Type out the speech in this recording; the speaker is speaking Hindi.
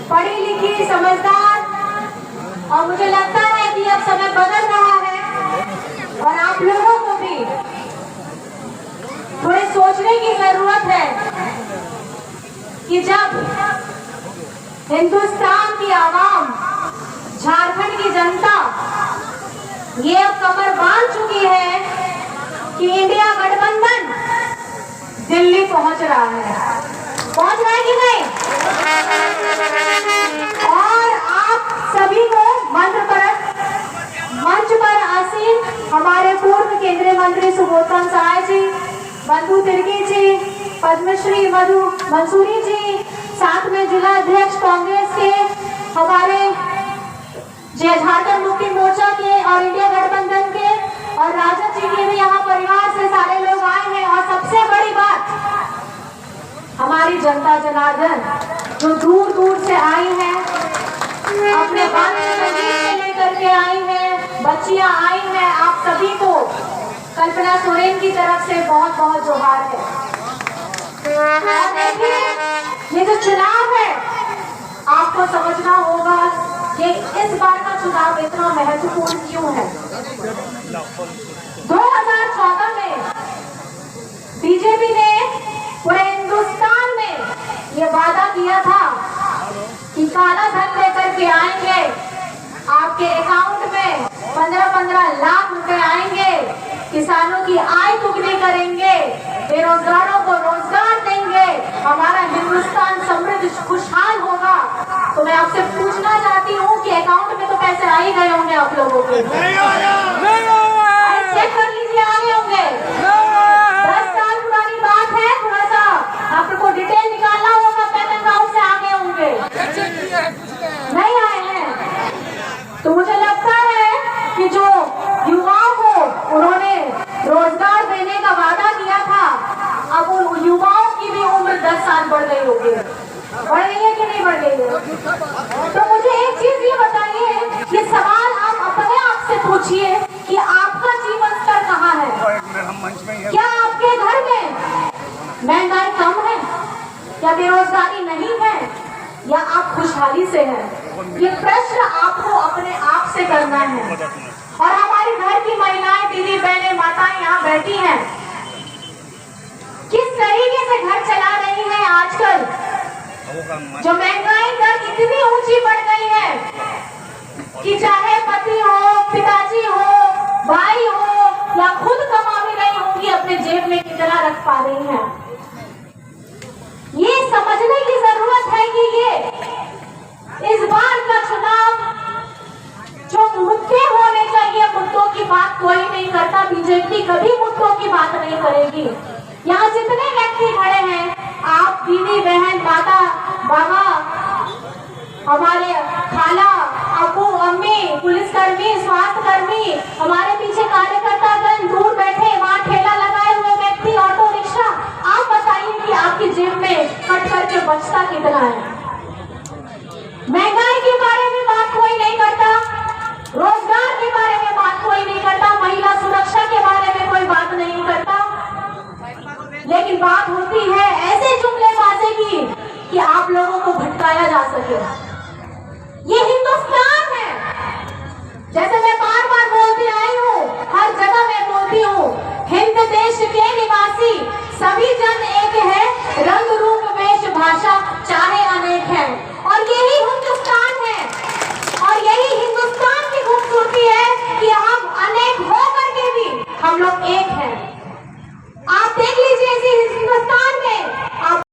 पढ़ी लिखी समझदार, और मुझे लगता है कि अब समय बदल रहा है और आप लोगों को भी थोड़े सोचने की जरूरत है कि जब हिंदुस्तान की आवाम, झारखंड की जनता ये अब कमर बांध चुकी है कि इंडिया गठबंधन दिल्ली पहुंच रहा है कि नहीं? और आप सभी को मंच पर आसीन हमारे पूर्व केंद्रीय मंत्री सुबोध सहाय जी, बंधु तिर्की जी, पद्मश्री मधु मंसूरी जी, साथ में जिला अध्यक्ष कांग्रेस के हमारे झारखंड मुक्ति मोर्चा के और इंडिया गठबंधन के और राजद जी के भी यहाँ परिवार से सारे लोग आए हैं। और सबसे बड़ी बात, हमारी जनता जनार्दन जो दूर दूर से आई है, अपने बाल लेकर के आई है, बच्चियां आई हैं, आप सभी को कल्पना सोरेन की तरफ से बहुत बहुत जोहार है। ये जो चुनाव है आपको समझना होगा कि इस बार का चुनाव इतना महत्वपूर्ण क्यों है। 2014 में बीजेपी ने पूरे हिंदुस्तान में ये वादा किया था कि काला धन लेकर के आएंगे, आपके अकाउंट में 15-15 लाख रुपए आएंगे, किसानों की आय दुगनी करेंगे, बेरोजगारों को रोजगार देंगे, हमारा हिंदुस्तान समृद्ध खुशहाल होगा। तो मैं आपसे पूछना चाहती हूँ कि अकाउंट में तो पैसे आ ही गए होंगे आप लोगों के? चेक कर लीजिए, आ गए होंगे। 10 साल पुरानी बात है, थोड़ा सा आपको डिटेल निकालना होगा, पैन अकाउंट से आ गए होंगे, नहीं आए हैं। तो मुझे लगता है कि जो युवाओं को उन्होंने रोजगार देने का वादा किया था, अब उन युवाओं की भी उम्र 10 साल बढ़ गई होगी। बढ़ गई है कि नहीं बढ़ गई है? तो मुझे एक चीज ये बताइए, ये सवाल आप अपने आप से पूछिए कि आपका जीवन स्तर कहाँ है? क्या आपके घर में महंगाई कम है, या बेरोजगारी नहीं है, या आप खुशहाली से हैं? ये प्रश्न आपको अपने आप से करना है। और हमारी घर की महिलाएं, दीदी बहनें, माताएं यहाँ बैठी हैं, किस तरीके से घर चला रही हैं आजकल? जो महंगाई दर इतनी ऊंची बढ़ गई है कि चाहे पति हो, पिताजी हो, भाई हो, या खुद कमा भी रही होंगी, अपने जेब में कितना रख पा रही हैं। ये समझने की जरूरत है कि ये इस बार का चुनाव जो मुद्दे होने चाहिए, मुद्दों की बात कोई नहीं करता। बीजेपी कभी मुद्दों की बात नहीं करेगी। यहाँ जितने व्यक्ति खड़े हैं, आप दीदी बहन, माता बाबा, हमारे खाला, अबू, अम्मी, पुलिसकर्मी, स्वास्थ्य कर्मी, हमारे पीछे कार्यकर्तागण, दूर बैठे वहाँ ठेला लगाए हुए व्यक्ति, ऑटो रिक्शा, आप बताइए कि आपकी जेब में कट करके बचता कितना है? महंगाई के बारे में बात कोई नहीं करता, रोजगार के बारे में बात कोई नहीं करता, महिला सुरक्षा के बारे में कोई बात नहीं करता, लेकिन बात होती है ऐसे जुमलेबाजी की कि आप लोगों को भटकाया जा सके।